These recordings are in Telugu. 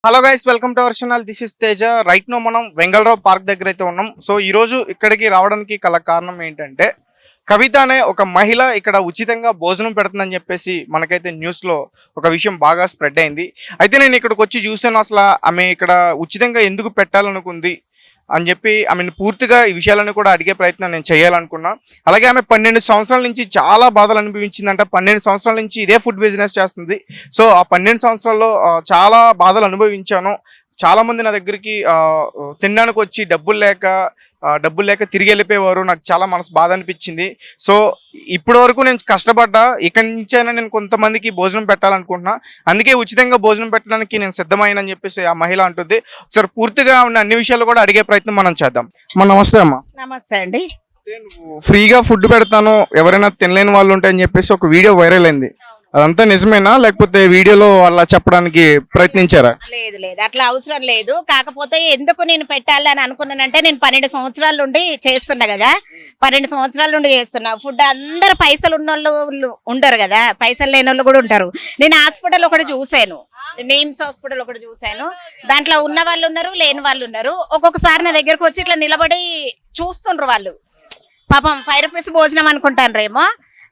Hello guys, welcome to our channel. This is Teja. Right now మనం వెంగళరావు పార్క్ దగ్గర అయితే ఉన్నాం. సో ఈ రోజు ఇక్కడికి రావడానికి గల కారణం ఏంటంటే, కవిత అనే ఒక మహిళ ఇక్కడ ఉచితంగా భోజనం పెడుతుందని చెప్పేసి మనకైతే న్యూస్ లో ఒక విషయం బాగా స్ప్రెడ్ అయింది. అయితే నేను ఇక్కడికి వచ్చి చూసాను, అసలు ఆమె ఇక్కడ ఉచితంగా ఎందుకు పెట్టాలనుకుంది అని చెప్పి ఆమెను పూర్తిగా ఈ విషయాలను కూడా అడిగే ప్రయత్నం నేను చేయాలనుకున్నా. అలాగే ఆమె 12 సంవత్సరాల నుంచి చాలా బాధలు అనుభవించిందంట. 12 సంవత్సరాల నుంచి ఇదే ఫుడ్ బిజినెస్ చేస్తుంది. సో ఆ 12 సంవత్సరాల్లో చాలా బాధలు అనుభవించాను. చాలా మంది నా దగ్గరికి తినడానికి వచ్చి డబ్బులు లేక తిరిగి వెళ్ళిపోయేవారు. నాకు చాలా మనసు బాధ అనిపించింది. సో ఇప్పటి వరకు నేను కష్టపడ్డా, ఇక్కడి నుంచైనా నేను కొంతమందికి భోజనం పెట్టాలనుకుంటున్నా. అందుకే ఉచితంగా భోజనం పెట్టడానికి నేను సిద్ధమైనని చెప్పేసి ఆ మహిళ అంటుంది. ఒకసారి పూర్తిగా ఉన్న అన్ని విషయాలు కూడా అడిగే ప్రయత్నం మనం చేద్దాం. నమస్తే అమ్మా. నమస్తే అండి. ఫ్రీగా ఫుడ్ పెడతాను, ఎవరైనా తినలేని వాళ్ళు ఉంటాయని చెప్పేసి ఒక వీడియో వైరల్ అయింది. అదంతా నిజమేనా, లేకపోతే వీడియోలో అలా చెప్పడానికి ప్రయత్నించారా? లేదు లేదు, అట్లా అవసరం లేదు. కాకపోతే ఎందుకు నేను పెట్టాలని అనుకున్నానంటే, నేను 12 సంవత్సరాల నుండి చేస్తున్నా కదా. 12 సంవత్సరాల నుండి చేస్తున్నా ఫుడ్. అందరు పైసలు ఉన్న వాళ్ళు ఉండరు కదా, పైసలు లేని వాళ్ళు కూడా ఉంటారు. నేను హాస్పిటల్ ఒకటి చూశాను, నిమ్స్ హాస్పిటల్ ఒకటి చూశాను. దాంట్లో ఉన్న వాళ్ళు ఉన్నారు, లేని వాళ్ళు ఉన్నారు. ఒక్కొక్కసారి నా దగ్గరకు వచ్చి ఇట్లా నిలబడి చూస్తుండ్రు వాళ్ళు. పాపం 5 రూపీస్ భోజనం అనుకుంటాన్రేమో.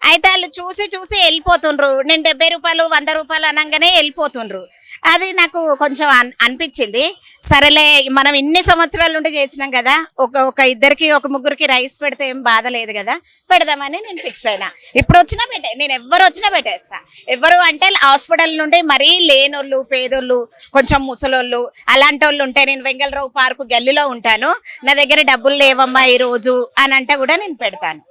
అయితే వాళ్ళు చూసి చూసి వెళ్ళిపోతుండ్రు. నేను 70 రూపాయలు 100 రూపాయలు అనగానే వెళ్ళిపోతుండ్రు. అది నాకు కొంచెం అనిపించింది. సరేలే, మనం ఇన్ని సంవత్సరాల నుండి చేసినాం కదా, ఒక ఇద్దరికి ఒక ముగ్గురికి రైస్ పెడితే ఏం బాధ లేదు కదా, పెడదామని నేను ఫిక్స్ అయినా. ఇప్పుడు వచ్చినా నేను ఎవరు వచ్చినా పెట్టేస్తా. ఎవరు అంటే హాస్పిటల్ నుండి మరీ లేనోళ్ళు, పేదోళ్ళు, కొంచెం ముసలోళ్ళు, అలాంటి వాళ్ళు ఉంటే, నేను వెంగళరావు పార్కు గల్లీలో ఉంటాను, నా దగ్గర డబ్బులు లేవమ్మా ఈ రోజు అని అంటే కూడా నేను పెడతాను.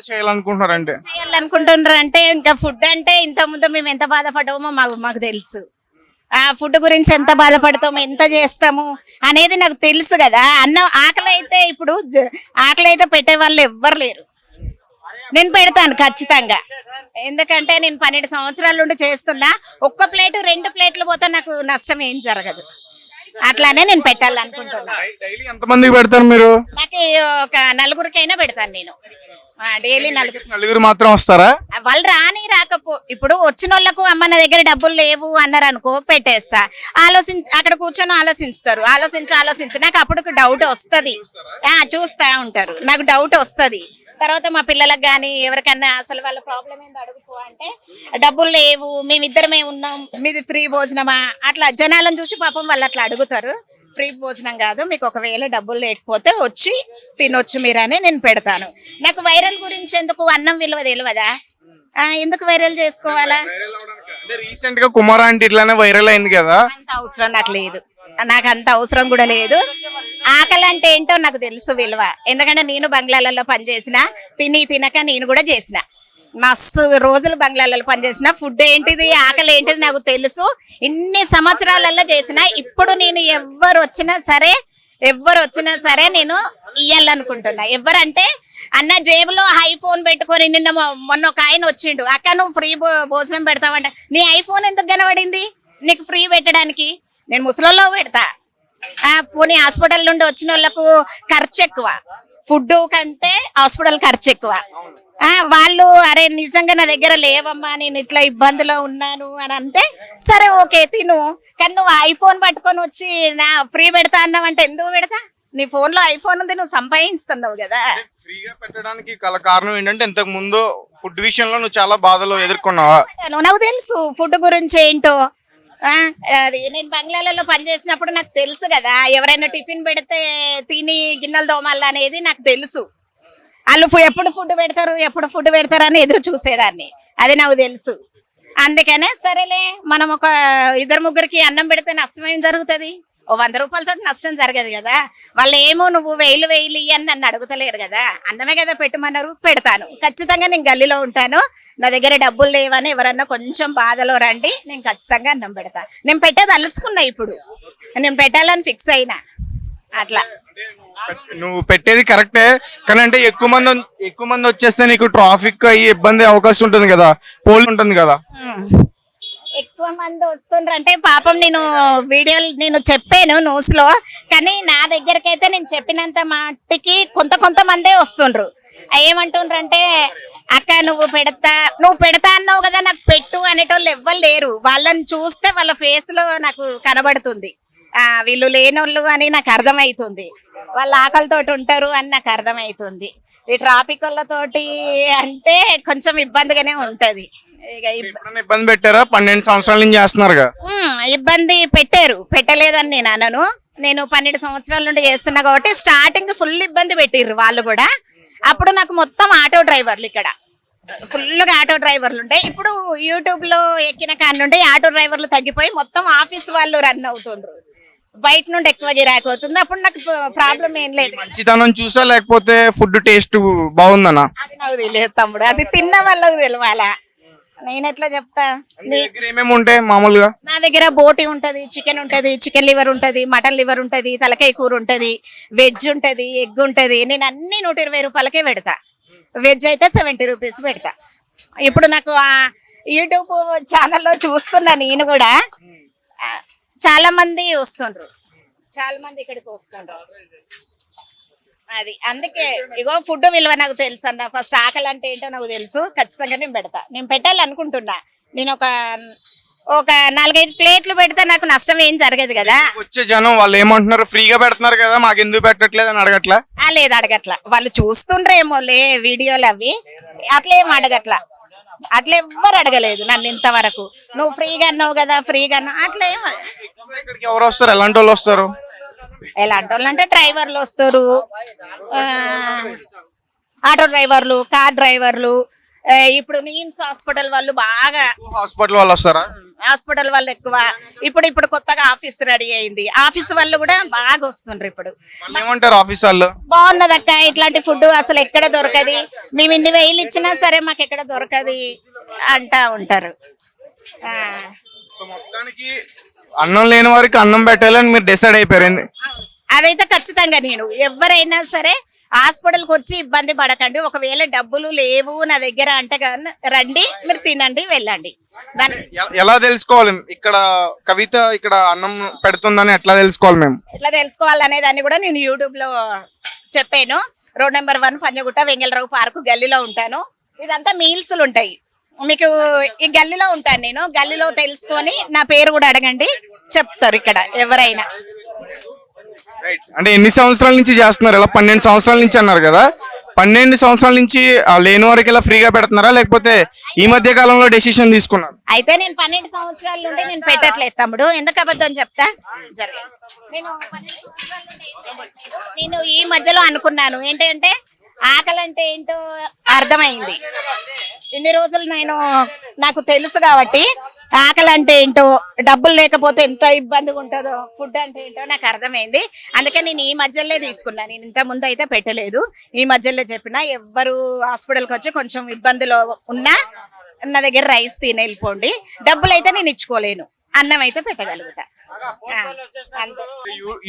చేయాలనుకుంటున్నారంటే ఇంకా ఫుడ్ అంటే ఇంత ముందు మేము ఎంత బాధపడ్డామో మాకు తెలుసు. ఆ ఫుడ్ గురించి ఎంత బాధపడతాము, ఎంత చేస్తాము అనేది నాకు తెలుసు కదా. ఆకలి అయితే ఇప్పుడు ఆకలి అయితే పెట్టే వాళ్ళు ఎవ్వరు లేరు. నేను పెడతాను ఖచ్చితంగా. ఎందుకంటే నేను 12 సంవత్సరాల నుండి చేస్తున్నా. ఒక్క ప్లేటు 2 ప్లేట్లు పోతే నాకు నష్టం ఏం జరగదు. అట్లానే నేను పెట్టాలనుకుంటున్నా. డైలీ ఎంతమందికి పెడతారు మీరు? నాకు ఒక 4గురికైనా పెడతాను నేను. డైలీ 4 మాత్రం వస్తారా? వాళ్ళు ఇప్పుడు వచ్చిన వాళ్ళకు అమ్మ నా దగ్గర డబ్బులు లేవు అన్నారు అనుకో, పెట్టేస్తా. అక్కడ కూర్చొని ఆలోచించి నాకు అప్పుడు డౌట్ వస్తుంది. చూస్తా ఉంటారు, నాకు డౌట్ వస్తుంది. తర్వాత మా పిల్లలకు కానీ ఎవరికన్నా అసలు వాళ్ళ ప్రాబ్లం ఏందో అడుగుకో అంటే, డబ్బులు లేవు, మేమిద్దరమే ఉన్నాం, మీది ఫ్రీ భోజనమా, అట్లా జనాలను చూసి పాపం వాళ్ళు అట్లా అడుగుతారు. ఫ్రీ భోజనం కాదు, మీకు ఒకవేళ డబ్బులు లేకపోతే వచ్చి తినొచ్చు మీరని నేను పెడతాను. నాకు వైరల్ గురించి ఎందుకు, అన్నం విలువ తెలియదా, ఎందుకు వైరల్ చేసుకోవాలా? రీసెంట్ గా కుమార్ ఆంటీ ఇట్లానే వైరల్ అయింది కదా. అంత అవసరం నాకు లేదు, నాకు అంత అవసరం కూడా లేదు. ఆకలి అంటే ఏంటో నాకు తెలుసు విలువ. ఎందుకంటే నేను బంగ్లాలలో పనిచేసిన, తినక నేను కూడా చేసిన. మస్తు రోజులు బంగ్లాలలో పనిచేసిన. ఫుడ్ ఏంటిది, ఆకలి ఏంటిది నాకు తెలుసు. ఇన్ని సంవత్సరాలలో చేసిన. ఇప్పుడు నేను ఎవరు వచ్చినా సరే నేను ఇయ్యాలనుకుంటున్నా. ఎవరంటే, అన్న జేబులో ఐఫోన్ పెట్టుకొని, మొన్న ఒక ఆయన వచ్చిండు, అక్క నువ్వు ఫ్రీ భోజనం పెడతావంట. నీ ఐఫోన్ ఎందుకు కనబడింది నీకు ఫ్రీ పెట్టడానికి? నేను ముసలిలో పెడతా. పోనీ హాస్పిటల్ నుండి వచ్చిన వాళ్ళకు ఖర్చు ఎక్కువ, ఫుడ్ కంటే హాస్పిటల్ ఖర్చు ఎక్కువ. వాళ్ళు అరే నిజంగా నా దగ్గర లేవమ్మా, నేను ఇట్లా ఇబ్బందిలో ఉన్నాను అని అంటే, సరే ఓకే తిను. కానీ నువ్వు ఐఫోన్ పట్టుకొని వచ్చి నా ఫ్రీ పెడతా అన్నావంటే ఎందుకు పెడతా? నీ ఫోన్ లో ఐఫోన్ ఉంది, నువ్వు సంపాదిస్తున్నావు కదా. ఫ్రీగా పెట్టడానికి కారణం ఏంటంటే, ఇంతకు ముందు ఫుడ్ విషయంలో నువ్వు చాలా బాధలు ఎదుర్కొన్నావా? నాకు తెలుసు ఫుడ్ గురించి ఏంటో. అది నేను బంగ్లాలలో పనిచేసినప్పుడు నాకు తెలుసు కదా. ఎవరైనా టిఫిన్ పెడితే తిని గిన్నెలు దోమాలి అనేది నాకు తెలుసు. వాళ్ళు ఎప్పుడు ఫుడ్ పెడతారు అని ఎదురు చూసేదాన్ని. అది నాకు తెలుసు. అందుకనే సరేలే, మనం ఒక 2-3కి అన్నం పెడితే నష్టం ఏం జరుగుతుంది? 100 రూపాయలతో నష్టం జరగదు కదా. వాళ్ళు ఏమో నువ్వు 1000 అని నన్ను అడుగుతలేరు కదా. అన్నమే కదా పెట్టమన్నారు, పెడతాను. ఖచ్చితంగా నేను గల్లీలో ఉంటాను. నా దగ్గర డబ్బులు లేవని ఎవరన్నా కొంచెం బాధలో రండి, నేను ఖచ్చితంగా అన్నం పెడతా. నేను పెట్టేది అలుసుకున్నా, ఇప్పుడు నేను పెట్టాలని ఫిక్స్ అయినా. అట్లా నువ్వు పెట్టేది కరెక్టే, కానీ అంటే ఎక్కువ మంది వచ్చేస్తే నీకు ట్రాఫిక్ అయ్యి ఇబ్బంది అవకాశం ఉంటుంది కదా, పోల్ ఉంటుంది కదా. ఎక్కువ మంది వస్తుండ్రు అంటే పాపం నేను చెప్పాను న్యూస్ లో. కానీ నా దగ్గరకైతే నేను చెప్పినంత మట్టికి కొంతమందే వస్తుండ్రు. ఏమంటుండ్రంటే అక్క నువ్వు పెడతా అన్నావు కదా నాకు పెట్టు అనేటోళ్ళు ఎవ్వరు లేరు. వాళ్ళని చూస్తే వాళ్ళ ఫేస్ లో నాకు కనబడుతుంది వీళ్ళు లేనోళ్ళు అని నాకు అర్థమవుతుంది. వాళ్ళ ఆకలితోటి ఉంటారు అని నాకు అర్థమవుతుంది. ఈ ట్రాఫిక్ వాళ్ళతోటి అంటే కొంచెం ఇబ్బందిగానే ఉంటది. ఇక ఇబ్బంది పెట్టారా? 12 సంవత్సరాల నుంచి చేస్తున్నారుగా. ఇబ్బంది పెట్టలేదని నేను అనను. నేను 12 సంవత్సరాల నుండి చేస్తున్నా కాబట్టి స్టార్టింగ్ ఫుల్ ఇబ్బంది పెట్టిర్రు వాళ్ళు కూడా. అప్పుడు నాకు మొత్తం ఆటో డ్రైవర్లు ఇక్కడ ఫుల్గా ఆటో డ్రైవర్లు ఉంటాయి. ఇప్పుడు యూట్యూబ్ లో ఎక్కిన కాడ నుండి ఆటో డ్రైవర్లు తగ్గిపోయి మొత్తం ఆఫీస్ వాళ్ళు రన్ అవుతుండ్రు. బయట నుండి ఎక్కువ గిరాకీ అవుతుంది. అప్పుడు నాకు ప్రాబ్లం ఏం లేదు. మంచితనం చూసా లేకపోతే ఫుడ్ టేస్ట్ బాగుందనా? అది నాకు తెలియదు తమ్ముడు, అది తిన్న వాళ్ళకి తెలియాలా, నేను ఎట్లా చెప్తా. ఏమేమి ఉంటాయి మామూలుగా? నా దగ్గర బోటి ఉంటది, చికెన్ లివర్ ఉంటది, మటన్ లివర్ ఉంటది, తలకాయ కూర ఉంటది, వెజ్ ఉంటది, ఎగ్ ఉంటది. నేను అన్ని 120 రూపాయలకే పెడతా. వెజ్ అయితే 70 రూపీస్ పెడతా. ఇప్పుడు నాకు యూట్యూబ్ ఛానల్లో చూస్తున్నా నేను కూడా. చాలా మంది వస్తుండ్రు, చాలా మంది ఇక్కడికి వస్తుండ్రు. అది అందుకే ఇగో ఫుడ్ విలువ నాకు తెలుసు అన్న. ఫస్ట్ ఆకలి అంటే ఏంటో నాకు తెలుసు. ఖచ్చితంగా నేను పెడతా. నేను పెట్టాలనుకుంటున్నా. నేను ఒక 4-5 ప్లేట్లు పెడితే నాకు నష్టం ఏం జరగదు కదా. వచ్చే జనం వాళ్ళు ఏమంటున్నారు? ఫ్రీగా పెడుతున్నారు కదా, మాకు ఎందుకు పెట్టట్లేదు అని అడగట్లా? లేదు అడగట్లా. వాళ్ళు చూస్తుండ్రేమోలే వీడియోలు అవి, అట్లేం అడగట్లా. అట్లా ఎవ్వరు అడగలేదు నన్ను ఇంతవరకు. నువ్వు ఫ్రీగా అన్నావు కదా, ఫ్రీగా అన్నావు అట్లా ఏం. ఎవరు వస్తారు? ఎలాంటి వాళ్ళు వస్తారు? ఎలాంటి వాళ్ళు అంటే డ్రైవర్లు వస్తారు, ఆటో డ్రైవర్లు, కార్ డ్రైవర్లు. ఇప్పుడు నిమ్స్ హాస్పిటల్ వాళ్ళు బాగా, హాస్పిటల్ వాళ్ళు వస్తారా? హాస్పిటల్ వాళ్ళు ఎక్కువ. ఇప్పుడు కొత్తగా ఆఫీస్ రెడీ అయింది, ఆఫీస్ వాళ్ళు కూడా బాగా వస్తుండ్రు. ఇప్పుడు ఏమంటారు ఆఫీస్ వాళ్ళు? బాగున్నదక్క, ఇట్లాంటి ఫుడ్ అసలు ఎక్కడ దొరకది, మేము ఇన్ని వేలు ఇచ్చినా సరే మాకు ఎక్కడ దొరకది అంటా ఉంటారు. మొత్తానికి అన్నం లేని వారికి అన్నం పెట్టాలని మీరు డిసైడ్ అయిపోయారు. అదైతే ఖచ్చితంగా. నేను ఎవరైనా సరే హాస్పిటల్కి వచ్చి ఇబ్బంది పడకండి. ఒకవేళ డబ్బులు లేవు నా దగ్గర అంటే రండి, మీరు తినండి, వెళ్ళండి. ఎలా తెలుసుకోవాలి ఇక్కడ కవిత ఇక్కడ అన్నం పెడుతుందని ఎట్లా తెలుసుకోవాలి? మేము ఎట్లా తెలుసుకోవాలనే దాన్ని కూడా నేను యూట్యూబ్ లో చెప్పాను. Road number 1 Panjagutta, Vengalrao park గల్లీలో ఉంటాను. ఇదంతా మీల్స్లు ఉంటాయి. మీకు ఈ గల్లీలో ఉంటాను నేను. గల్లీలో తెలుసుకొని నా పేరు కూడా అడగండి, చెప్తారు ఇక్కడ ఎవరైనా. అంటే ఎన్ని సంవత్సరాల నుంచి చేస్తున్నారు? ఇలా 12 సంవత్సరాల నుంచి అన్నారు కదా. 12 సంవత్సరాల నుంచి లేని వారికి ఇలా ఫ్రీగా పెడుతున్నారా, లేకపోతే ఈ మధ్య కాలంలో డెసిషన్ తీసుకున్నారు? అయితే నేను 12 సంవత్సరాల నుండి నేను పెట్టట్లేదు తమ్ముడు. ఎందుకు అబద్ధం చెప్తా? నేను 12 సంవత్సరాల నుండి నేను ఈ మధ్యలో అనుకున్నాను ఏంటంటే ఆకలి అంటే ఏంటో అర్థమైంది. ఇన్ని రోజులు నాకు తెలుసు కాబట్టి ఆకలి అంటే ఏంటో, డబ్బులు లేకపోతే ఎంత ఇబ్బందిగా ఉంటుందో, ఫుడ్ అంటే ఏంటో నాకు అర్థమైంది. అందుకే నేను ఈ మధ్యలో తీసుకున్నా. నేను ఇంత ముందు అయితే పెట్టలేదు, ఈ మధ్యలో చెప్పిన. ఎవ్వరు హాస్పిటల్కి వచ్చి కొంచెం ఇబ్బందిలో ఉన్నా నా దగ్గర రైస్ తిని వెళ్ళిపోండి. డబ్బులు అయితే నేను ఇచ్చుకోలేను, అన్నం అయితే పెట్టగలుగుతా.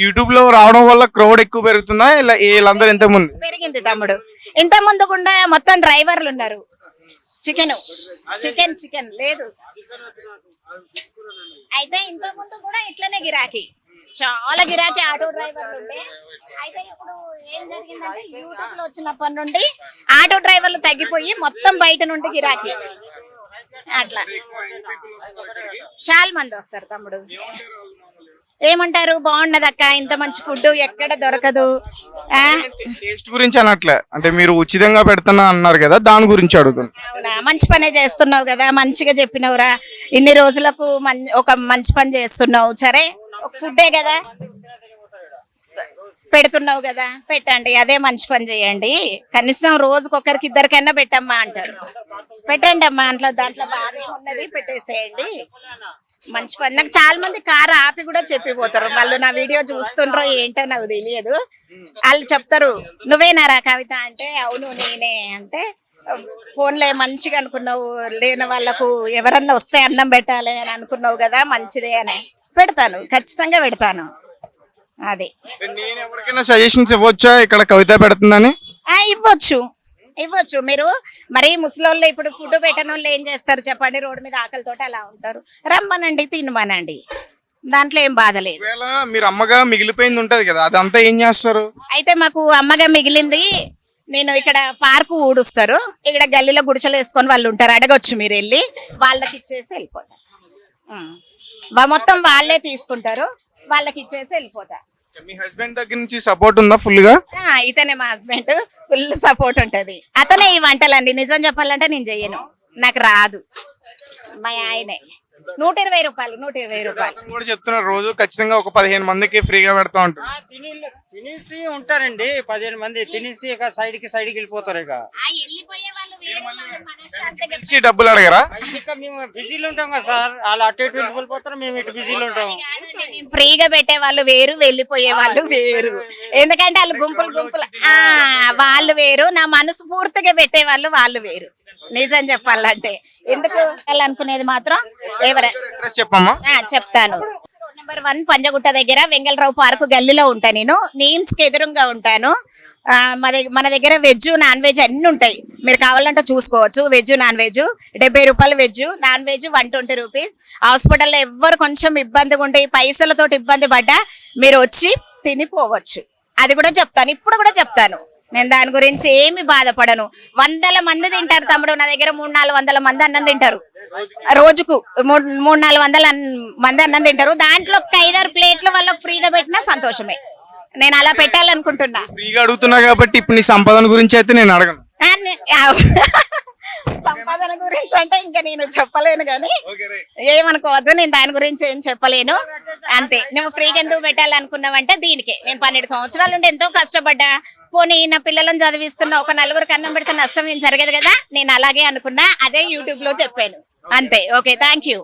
యూట్యూబ్ లో రావడం వల్ల క్రౌడ్ ఎక్కువ పెరుగుతుందా? వీళ్ళందరూ ఇంత ముందు పెరిగింది తమ్ముడు. ఇంత ముందు కూడా మొత్తం డ్రైవర్లు ఉన్నారు. చికెన్ లేదు. అయితే ఇంత ముందు కూడా ఇట్లనే గిరాకీ, చాలా గిరాకీ ఆటో డ్రైవర్లు ఉండే. అయితే ఇప్పుడు ఏం జరిగిందంటే యూట్యూబ్ లో వచ్చినప్పటి నుండి ఆటో డ్రైవర్లు తగ్గిపోయి మొత్తం బయట నుండి గిరాకీ. అట్లా చాలా మంది వస్తారు తమ్ముడు. ఏమంటారు? బాగున్నదక్క, ఇంత మంచి ఫుడ్ ఎక్కడ దొరకదు. టేస్ట్ గురించి అనట్లే, అంటే మీరు ఉచితంగా పెడుతున్నా అన్నారు కదా, దాని గురించి అడుగుతున్నా. మంచి పనే చేస్తున్నావు కదా, మంచిగా చెప్పినవురా. ఇన్ని రోజులకు ఒక మంచి పని చేస్తున్నావు. సరే, ఒక ఫుడ్డే కదా పెడుతున్నావు కదా, పెట్టండి. అదే మంచి పని చేయండి. కనీసం రోజుకొకరికి 2 పెట్టమ్మా అంటారు. పెట్టండి అమ్మా, దాంట్లో బాగా ఉన్నది పెట్టేసేయండి. మంచి పని. నాకు చాలా మంది కారు ఆపి కూడా చెప్పిపోతారు. వాళ్ళు నా వీడియో చూస్తుండ్రో ఏంటో నాకు తెలియదు. వాళ్ళు చెప్తారు, నువ్వేనారా కవిత అంటే అవును నేనే అంటే, ఫోన్లో మంచిగా అనుకున్నావు, లేని వాళ్ళకు ఎవరన్నా వస్తే అన్నం పెట్టాలి అని అనుకున్నావు కదా, మంచిదే అని పెడతాను, ఖచ్చితంగా పెడతాను. అది నేను ఎవరికైనా సజెషన్స్ ఇవ్వచ్చా ఇక్కడ కవిత పెడుతుందని? ఇవ్వచ్చు. మీరు మరి ముసలోళ్ళు ఇప్పుడు ఫుడ్ పెట్టని వాళ్ళు ఏం చేస్తారు చెప్పండి? రోడ్డు మీద ఆకలితో అలా ఉంటారు. రమ్మనండి, తినమనండి, దాంట్లో ఏం బాధ లేదు. మీరు అమ్మగా మిగిలిపోయింది ఉంటది కదా, అదంతా ఏం చేస్తారు? అయితే మాకు అమ్మగా మిగిలింది నేను ఇక్కడ పార్కు ఊడుస్తారు, ఇక్కడ గల్లీలో గుడిసెలు వేసుకొని వాళ్ళు ఉంటారు, అడగొచ్చు మీరు వెళ్ళి, వాళ్ళకి ఇచ్చేసి వెళ్ళిపోతారు. మొత్తం వాళ్ళే తీసుకుంటారు, వాళ్ళకి ఇచ్చేసి వెళ్ళిపోతా. మీ హస్బెండ్ దగ్గర నుంచి సపోర్ట్ ఉందా ఫుల్ గా? ఇతనే మా హస్బెండ్, ఫుల్ సపోర్ట్ ఉంటది. అతనే ఈ వంటలండి, నిజం చెప్పాలంటే నేను చెయ్యను, నాకు రాదు. మా ఆయనే 120 రూపాయలు. అతను కూడా చెప్తున్నారు రోజు ఖచ్చితంగా ఒక 15 మందికి ఫ్రీగా పెడతా ఉంటారు. తినేసి ఉంటారండి, 15 మంది తినేసి ఇక సైడ్ కి వెళ్ళిపోతారు. ఇక పిలిచి డబ్బులు అడగరా? ఇక మేము బిజీలో ఉంటాం కదా సార్, వాళ్ళు అటు ఇటు వెళ్ళిపోతారు, మేము ఇటు బిజీలో ఉంటాం. ఫ్రీగా పెట్టే వాళ్ళు వేరు, వెళ్ళిపోయే వాళ్ళు వేరు. ఎందుకంటే వాళ్ళు గుంపులు వాళ్ళు వేరు, నా మనసు పూర్తిగా పెట్టే వాళ్ళు వేరు. నిజం చెప్పాలంటే ఎందుకు అనుకునేది మాత్రం అడ్రస్ చెప్పమ్మా. చెప్తాను. నెంబర్ 1 పంజగుట్ట దగ్గర వెంగళరావు పార్కు గల్లీలో ఉంటా నేను. నీమ్స్ కి ఎదురుగా ఉంటాను. మన దగ్గర వెజ్ నాన్ వెజ్ అన్ని ఉంటాయి, మీరు కావాలంటే చూసుకోవచ్చు. వెజ్ నాన్ వెజ్ 70 రూపాయలు, వెజ్ నాన్ వెజ్ 120 రూపీస్. హాస్పిటల్లో ఎవ్వరు కొంచెం ఇబ్బందిగా ఉంటే, పైసలతో ఇబ్బంది పడ్డా మీరు వచ్చి తినిపోవచ్చు. అది కూడా చెప్తాను, ఇప్పుడు కూడా చెప్తాను. నేను దాని గురించి ఏమి బాధపడను. 100 మంది తింటారు తమ్ముడు, నా దగ్గర 300-400 మంది అన్నం తింటారు రోజుకు. 300-400 మంది అన్నం తింటారు. దాంట్లో ఒక 5-6 ప్లేట్లు వాళ్ళకి ఫ్రీగా పెట్టినా సంతోషమే. నేను అలా పెట్టాలనుకుంటున్నా. ఫ్రీగా అడుగుతున్నా కాబట్టి ఇప్పుడు నీ సంపాదన గురించి అయితే నేను అడగను. సంపాదన గురించి అంటే ఇంకా నేను చెప్పలేను కానీ ఏమనుకోవద్దు, నేను దాని గురించి ఏం చెప్పలేను. అంతే. నువ్వు ఫ్రీగా ఎందుకు పెట్టాలనుకున్నావంటే దీనికే. నేను 12 సంవత్సరాల నుండి ఎంతో కష్టపడ్డా. పోనీ నా పిల్లలను చదివిస్తున్నా, ఒక 4 అన్నం పెడితే నష్టం ఏం జరగదు కదా, నేను అలాగే అనుకున్నా. అదే యూట్యూబ్ లో చెప్పాను అంతే. Okay, thank you.